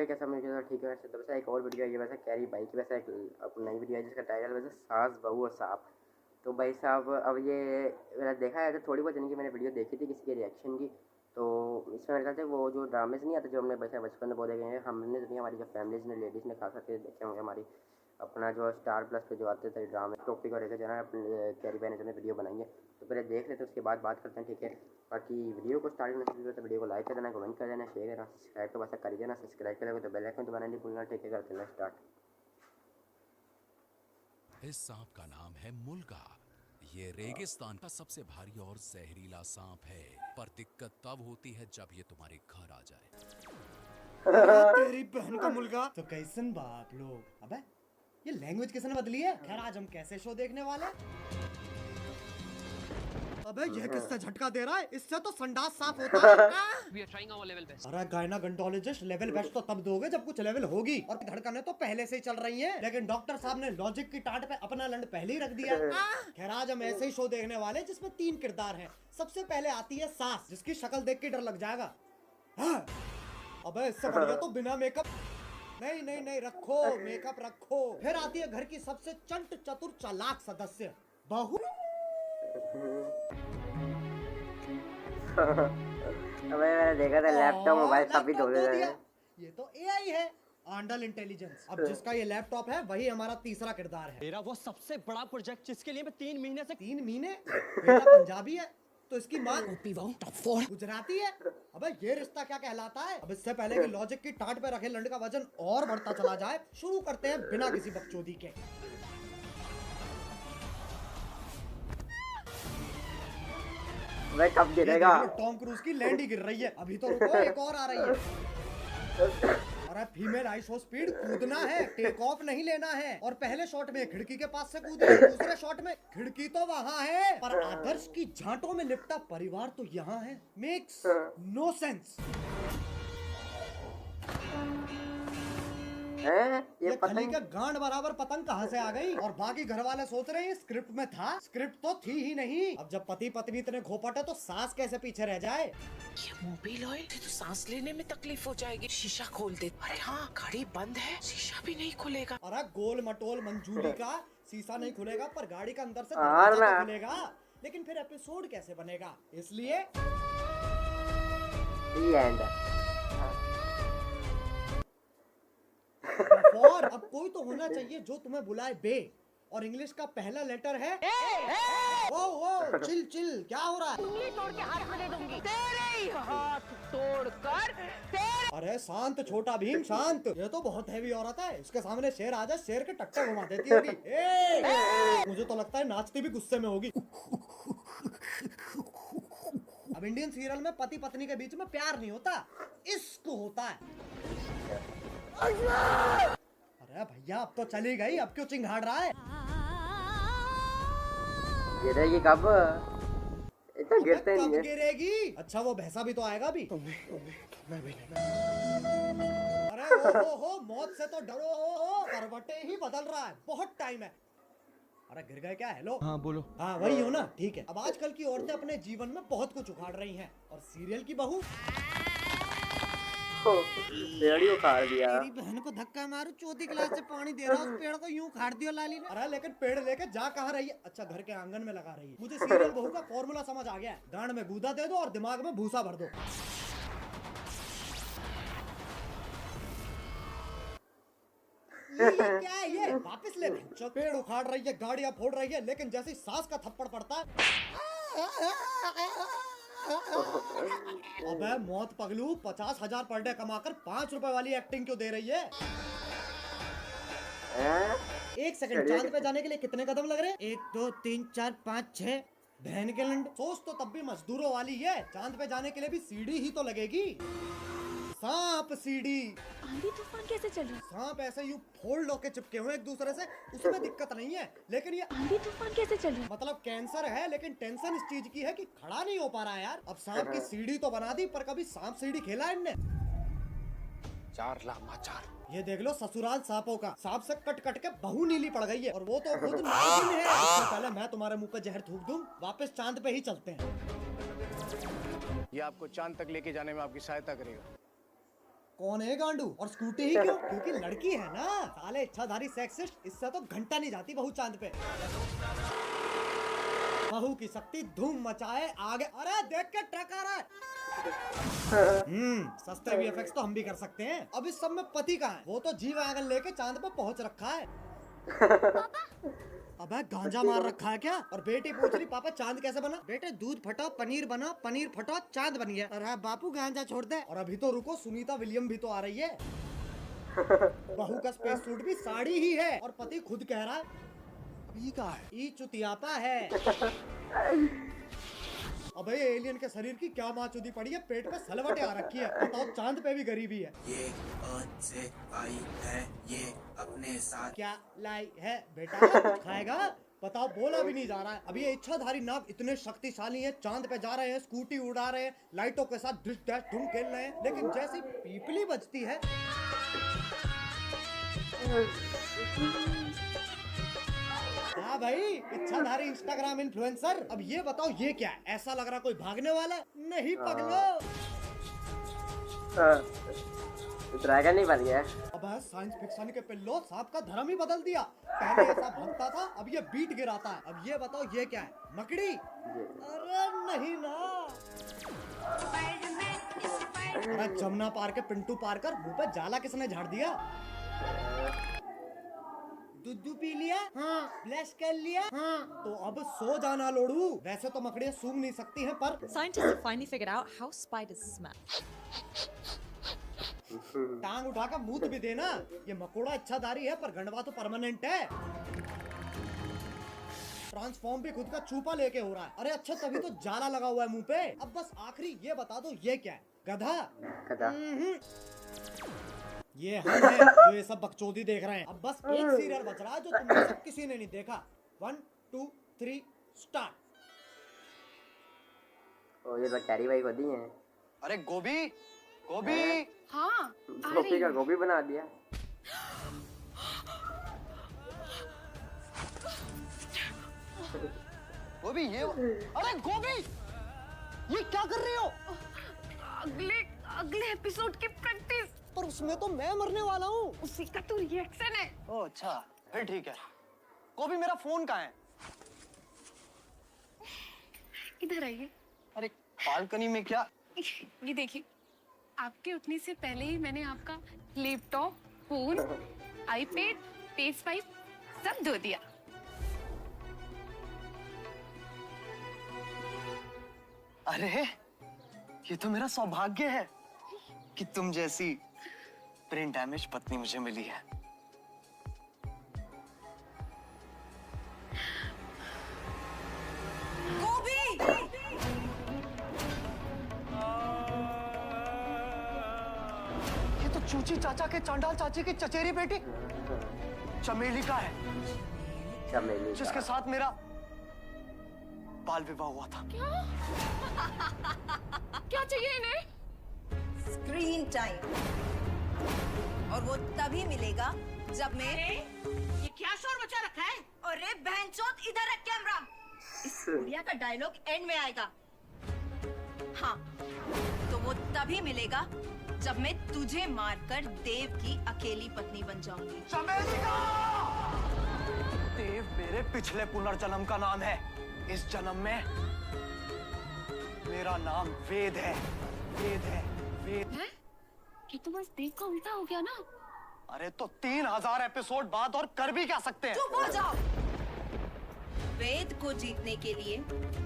है कैसा वीडियो था ठीक है वैसे। तो वैसे एक और वीडियो है ये वैसे कैरी भाई की वैसे एक नई वीडियो है जिसका टाइटल वैसे सास बहू और सांप। तो भाई साहब अब ये मैंने देखा है तो थोड़ी बहुत इनकी मैंने वीडियो देखी थी किसी के रिएक्शन की। तो इसमें मेरे ख्याल से वो जो ड्रामेज नहीं आते जो हमने वैसे बचपन में बहुत देखे हैं हमने तो नहीं हमारी जो फैमिलीज ने लेडीज़ ने खास करके देखे होंगे हमारी अपना जो स्टार प्लस पे जो आते थे ड्रामे टॉपिक और जो है अपने कैरी भाई ने वीडियो बनाई है तो पहले देख लेते उसके बाद बात करते हैं ठीक है। बाकी वीडियो को स्टार्ट करने से पहले तो वीडियो को लाइक कर देना कमेंट कर देना शेयर करना सब्सक्राइब तो वैसा कर देना सब्सक्राइब करेंगे तो बेल आइकन दबाना नहीं भूलना ठीक है। करते हैं स्टार्ट। इस सांप का नाम है मुल्गा। ये रेगिस्तान का सबसे भारी और जहरीला सांप है पर दिक्कत तब होती है जब ये तुम्हारे घर आ जाए। तेरी बहन का मुल्गा तो कैसन बाप लोग। अबे ये लैंग्वेज किसने बदली है। खैर आज हम कैसे शो देखने वाले। अबे ये किससे झटका दे रहा है। इससे तो संडास साफ होता है। We are trying our level best. अरे गायनाकोलॉजिस्ट लेवल बेस्ट तो तब दोगे जब कुछ लेवल होगी और धड़कनें तो पहले से ही चल रही हैं। लेकिन डॉक्टर साहब ने लॉजिक की टाट पे अपना लंड पहले ही रख दिया। खैर आज हम ऐसे ही शो देखने वाले जिसमें 3 किरदार हैं। सबसे पहले आती है सास जिसकी शक्ल देख के डर लग जाएगा। अबे इससे बढ़िया तो बिना मेकअप। नहीं नहीं नहीं रखो मेकअप रखो। फिर आती है घर की सबसे चंट चतुर चालाक सदस्य बहू। मैंने देखा था लैपटॉप मोबाइल सभी धो दे रहे हैं। ये तो एआई है आंडल इंटेलिजेंस। अब जिसका ये लैपटॉप है वही हमारा तीसरा किरदार है। मेरा वो सबसे बड़ा प्रोजेक्ट जिसके लिए मैं 3 महीने से 3 महीने बेटा पंजाबी है तो इसकी माँ गुजराती है। अबे ये रिश्ता क्या कहलाता है। अब इससे पहले कि लॉजिक की टाट पे रखे लंड का वजन और बढ़ता चला जाए शुरू करते हैं बिना किसी बकचोदी के। वह कब गिरेगा। टॉम क्रूज की लैंड ही गिर रही है। अभी तो रुको एक और आ रही है। अरे फीमेल आइसो स्पीड कूदना है टेक ऑफ नहीं लेना है। और पहले शॉट में खिड़की के पास से कूदे दूसरे शॉट में खिड़की तो वहाँ है पर आदर्श की झांटों में लिपटा परिवार तो यहाँ है। Makes no sense. ये खली का गांड बराबर पतंग कहाँ से आ गई। और बाकी घर वाले सोच रहे हैं स्क्रिप्ट में था। स्क्रिप्ट तो थी ही नहीं। अब जब पति पत्नी इतने घोपट है तो सास कैसे पीछे रह जाए। ये मोबिल ऑयल तो सांस लेने में तकलीफ हो जाएगी। शीशा खोल दे। अरे हाँ गाड़ी बंद है शीशा भी नहीं खुलेगा। अरे गोल मटोल मंजूरी का शीशा नहीं खुलेगा पर गाड़ी का अंदर से दरवाजा तो खुलेगा। लेकिन फिर एपिसोड कैसे बनेगा इसलिए और अब कोई तो होना चाहिए जो तुम्हें बुलाए बे। और इंग्लिश का पहला लेटर है ओ चिल चिल क्या हो रहा है। उंगली तोड़ के हाथ में दे दूंगी। तेरे ही हाथ तोड़कर तेरे। अरे शांत छोटा भीम शांत। ये तो बहुत हैवी औरत है। इसके सामने शेर आ जाए शेर के टट्टे घुमा देती होगी। मुझे तो लगता है नाचती भी गुस्से में होगी। अब इंडियन सीरियल में पति पत्नी के बीच में प्यार नहीं होता इश्क होता है। अरे भैया अब तो चली गई अब क्यों चिंघाड़ रहा है। गिरेगी कब। इतना गिरते नहीं है। गिरेगी। अच्छा वो भैंसा भी तो आएगा भी। अरे हो मौत से तो डरो हो करवटे ही बदल रहा है बहुत टाइम है। अरे गिर गए क्या। हेलो हाँ बोलो। हाँ वही हो ना ठीक है। अब आजकल की औरतें अपने जीवन में बहुत कुछ उखाड़ रही हैं और सीरियल की बहू पेड़ ही उखाड़ दिया। तेरी बहन को धक्का मारू चौथी क्लास से पानी दे रहा उस पेड़ को यूं उखाड़ दिया लाली ने। अरे लेकिन पेड़ लेके जा कहाँ रही है। अच्छा घर के आंगन में लगा रही है। मुझे सीरियल बहू का फॉर्मूला समझ आ गया है। गांड में गूदा दे दो और दिमाग में भूसा भर दो। ये क्या है ये वापस ले। पेड़ उखाड़ रही है गाड़ियां फोड़ रही है लेकिन जैसे सास का थप्पड़ पड़ता है। अबे मौत पगलू 50,000 पर डे कमाकर 5 रुपए वाली एक्टिंग क्यों दे रही है। 1 सेकंड चांद पे जाने के लिए कितने कदम लग रहे हैं। 1 2 3 4 5 6 बहन के लंड। सोच तो तब भी मजदूरों वाली है। चांद पे जाने के लिए भी सीढ़ी ही तो लगेगी। सांप सीढ़ी। आंधी तूफान कैसे चली। सांप ऐसे यूं फोल्ड होके चिपके हुए एक दूसरे से उसमें दिक्कत नहीं है। लेकिन ये आंधी तूफान कैसे चली। मतलब कैंसर है लेकिन टेंशन इस चीज की है कि खड़ा नहीं हो पा रहा है यार। अब सांप की सीढ़ी तो बना दी पर कभी सांप सीढ़ी खेला है इनने। 4 लामाचार। ये देख लो ससुराल सांपों का। सांप से कट कट के बहू नीली पड़ गई है और वो तो खुद नागिन है। इससे पहले मैं तुम्हारे मुंह पे जहर थूक दूं वापस चांद पे ही चलते हैं। ये आपको चांद तक लेके जाने में आपकी सहायता करेगा। कौन है गांडू? और स्कूटी ही क्यों? क्योंकि लड़की है ना। साले इच्छाधारी सेक्सिस्ट, इससे तो घंटा नहीं जाती बहू चांद पे। बहू की शक्ति धूम मचाए आगे। अरे देख के ट्रक आ रहा है। सस्ते वीएफएक्स तो हम भी कर सकते हैं। अब इस सब में पति कहाँ है? वो तो जी वैगन लेके चांद पे पहुंच रखा है। अबे गांजा मार रखा है क्या? और बेटी पूछ रही पापा चांद कैसे बना? बेटे दूध फटा पनीर बना, पनीर फटा चांद बन गया। अरे बापू गांजा छोड़ दे। और अभी तो रुको, सुनीता विलियम भी तो आ रही है। बहू का स्पेस सूट भी साड़ी ही है और पति खुद कह रहा है ये का है? ई चुतियापा है। अबे एलियन के शरीर की क्या माचुदी पड़ी है, पेट पे सलवटें आ रखी है। बताओ चांद पे भी गरीबी है। ये अर्थ से आई है, ये अपने साथ क्या लाई है बेटा? कुछ खाएगा? बताओ, बोला भी नहीं जा रहा है। अभी ये इच्छाधारी नाग इतने शक्तिशाली हैं, चांद पे जा रहे हैं, स्कूटी उड़ा रहे हैं, लाइटों के साथ डिश डैश धूम खेल रहे हैं, लेकिन जैसी पीपली बजती है हाँ भाई, इच्छाधारी इंस्टाग्राम इन्फ्लुएंसर। अब ये बताओ ये क्या है? ऐसा लग रहा कोई भागने वाला है। नहीं पगलो, ड्रैगन नहीं बन गया। अब साइंस फिक्शन के पिल्लो सांप का धर्म ही बदल दिया। पहले ऐसा भगता था, अब ये बीट गिराता है। अब ये बताओ ये क्या है? मकड़ी? अरे नहीं ना। अरे जमुना पार के पिंटू पार कर मुंह पे जाला किसने झाड़ दिया? दूध पी लिया? हाँ। ब्लश कर लिया? हाँ। तो अब सो जाना लोड़ू। वैसे तो मकड़ियाँ सूंघ नहीं सकती हैं, पर Scientists have finally figured out how spiders smell. टांग उठा कर मुंह भी देना। ये मकोड़ा इच्छाधारी है, पर गंडवा तो परमानेंट है। ट्रांसफॉर्म भी खुद का चूपा लेके हो रहा है। अरे अच्छा, तभी तो जाला लगा हुआ है मुंह पे। अब बस आखिरी ये बता दो ये क्या है? गधा? गधा। ये हम हैं जो ये सब बकचोदी देख रहे हैं। अब बस एक सीरियल बच रहा है जो तुम में से किसी ने नहीं देखा। 1 2 3 स्टार्ट। ओ ये तो कैरी भाई खुद ही है। अरे गोभी, गोभी। हाँ गोभी का गोभी बना दिया। गोभी ये, अरे गोभी, ये क्या कर रही हो? अगले एपिसोड की प्रैक्टिस। पर उसमें तो मैं मरने वाला हूँ। उसी का तो रिएक्शन है। ओह अच्छा, फिर ठीक है। गोभी मेरा फोन कहाँ है? इधर आइए। अरे बालकनी में क्या? ये देखिए, आपके उठने से पहले ही मैंने आपका laptop, phone, iPad, page file सब धो दिया। अरे ये तो मेरा सौभाग्य है कि तुम जैसी ब्रेन डैमेज पत्नी मुझे मिली है। ये तो चूची चाचा के चांडाल चाची की चचेरी बेटी चमेली का है, चमेली जिसके का। साथ मेरा बाल विवाह हुआ था। क्या चाहिए इन्हें? स्क्रीन टाइम, और वो तभी मिलेगा जब मैं ये क्या शोर मचा रखा है? अरे बहनचोद, इधर है कैमरा। इस गुड़िया का डायलॉग एंड में आएगा। हाँ, तो वो तभी मिलेगा जब मैं तुझे मारकर देव की अकेली पत्नी बन जाऊंगी। चमेली का! देव मेरे पिछले पुनर्जन्म का नाम है। इस जन्म में मेरा नाम वेद है। वेद है, वेद। है? ये तो बस देव का उल्टा हो गया ना। अरे तो 3000 एपिसोड बाद और कर भी क्या सकते हैं? चुप हो जाओ। वेद को जीतने के लिए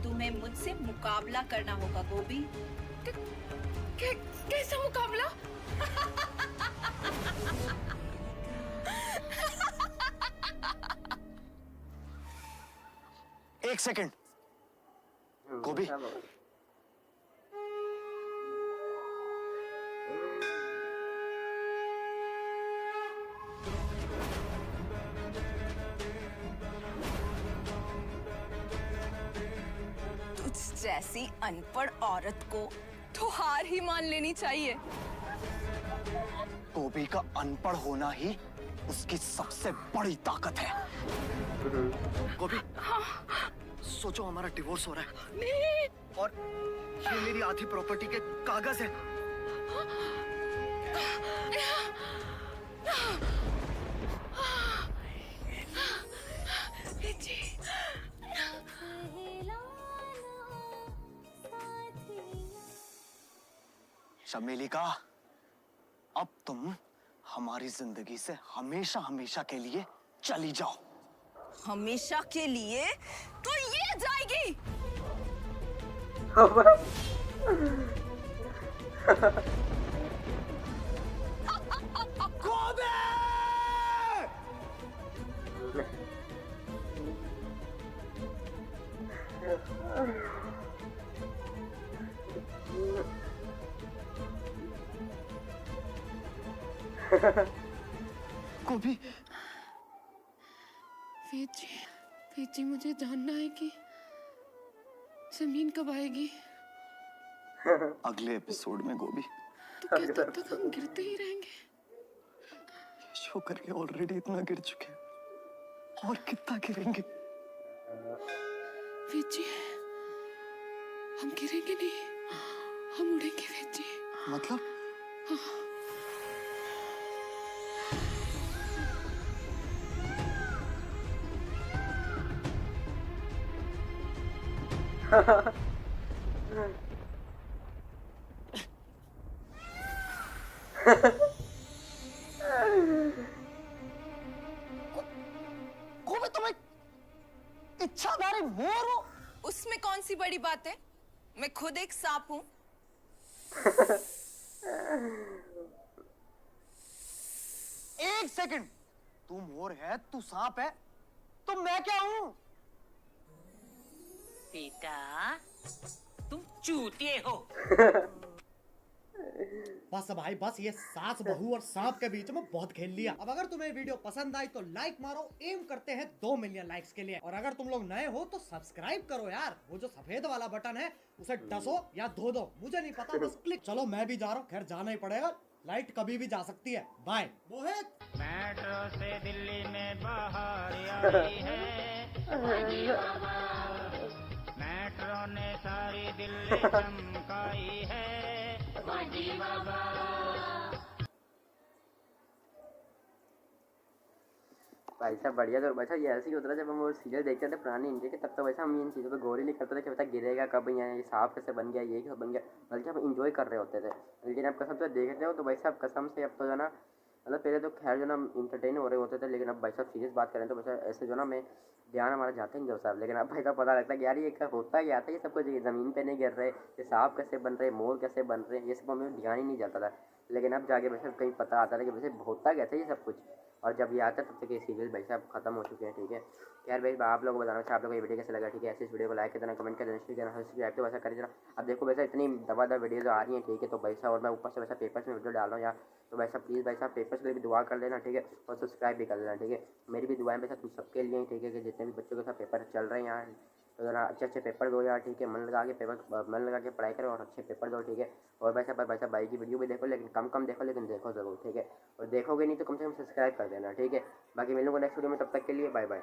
तुम्हें मुझसे मुकाबला करना होगा गोभी। कैसा मुकाबला? एक सेकंड गोभी, तुझ जैसी अनपढ़ औरत को तो हार ही मान लेनी चाहिए। गोभी का अनपढ़ होना ही उसकी सबसे बड़ी ताकत है। गोभी, सोचो हमारा डिवोर्स हो रहा है। नहीं। और ये मेरी आधी प्रॉपर्टी के कागज है। चमेली का, अब तुम हमारी जिंदगी से हमेशा हमेशा के लिए चली जाओ। हमेशा के लिए तो ये जाएगी। गोभी, वेद जी मुझे जानना है कि जमीन कब आएगी। अगले एपिसोड में गोभी। तो क्या तब तक हम गिरते ही रहेंगे? शो करके ऑलरेडी इतना गिर चुके हैं, और कितना गिरेंगे? वेद जी, हम गिरेंगे नहीं, हम उड़ेंगे वेद जी। मतलब? गोभी, तुम एक इच्छाधारी मोर हो। उसमें कौन सी बड़ी बात है? मैं खुद एक सांप हूँ। एक सेकंड, तू मोर है, तू सांप है, तो मैं क्या हूँ? बेटा, तुम चूतिए हो। बस भाई बस, ये सास बहू और सांप के बीच में बहुत खेल लिया। अब अगर तुम्हें वीडियो पसंद आई तो लाइक मारो, एम करते हैं 2 मिलियन लाइक्स के लिए। और अगर तुम लोग नए हो तो सब्सक्राइब करो यार, वो जो सफेद वाला बटन है उसे डसो या धो दो, मुझे नहीं पता, बस क्लिक। चलो मैं भी जा रहा हूँ, खैर जाना ही पड़ेगा, लाइट कभी भी जा सकती है। बाय। मोहित, मेट्रो से दिल्ली में बाहर आई है, मेट्रो ने सारी दिल्ली चमकाई है। भाई साहब बढ़िया। तो वैसा ये ऐसे ही होता था जब हम वो सीरियल देखते थे पुरानी इंडिया के, तब तो वैसा हम इन चीज़ों पे गौर ही नहीं करते थे कि वैसा गिरेगा कब, ये सांप कैसे बन गया, ये कैसे बन गया, बल्कि हम इंजॉय कर रहे होते थे। लेकिन अब कसम से देखते हो तो भाई साहब कसम से अब तो जो ना, मतलब पहले तो खैर जो ना इंटरटेन हो रहे होते थे, लेकिन अब भाई साहब सीरियस बात करें तो वैसा ऐसे जो ना मैं ध्यान हमारा जाते नहीं जो साहब। लेकिन अब भाई साहब पता लगता है कि यार ये क्या होता क्या था, ये सब कुछ ज़मीन पे नहीं गिर रहे, ये सांप कैसे बन रहे, मोर कैसे बन रहे, ये सब हमें ध्यान ही नहीं जाता था। लेकिन अब जाके वैसे कहीं पता आता था कि वैसे होता क्या था ये सब कुछ। और जब ये आता है तब तक ये सीरियल भाई साहब खत्म हो चुके हैं। ठीक है, खैर भाई आप लोगों को बताना चाहिए आप लोगों को ये वीडियो कैसे लगा। ठीक है, ऐसे इस वीडियो को लाइक कर देना, कमेंट कर देना, शेयर करना, सब्सक्राइब तो वैसा कर देना। अब देखो वैसा इतनी दबा वीडियोज़ आ रही हैं, ठीक है, तो भाई साहब और मैं ऊपर से वैसा पेपर्स में वीडियो डाल रहा हूँ यार, तो वैसा प्लीज़ भाई साहब पेपर्स के लिए भी दुआ कर लेना। ठीक है, और सब्सक्राइब भी कर लेना। ठीक है, मेरी भी दुआएं वैसा तुम सबके लिए ही, ठीक है, कि जितने भी बच्चों के साथ पेपर चल रहे हैं यार, तो ज़रा अच्छे अच्छे पेपर दो यार। ठीक है, मन लगा के पेपर, मन लगा के पढ़ाई करो और अच्छे पेपर दो। ठीक है, और भाई साहब भाई की वीडियो भी देखो, लेकिन कम देखो, लेकिन देखो ज़रूर। ठीक है, और देखोगे नहीं तो कम से कम सब्सक्राइब कर देना। ठीक है, बाकी मिलूंगा नेक्स्ट वीडियो में, तब तक के लिए बाय बाय।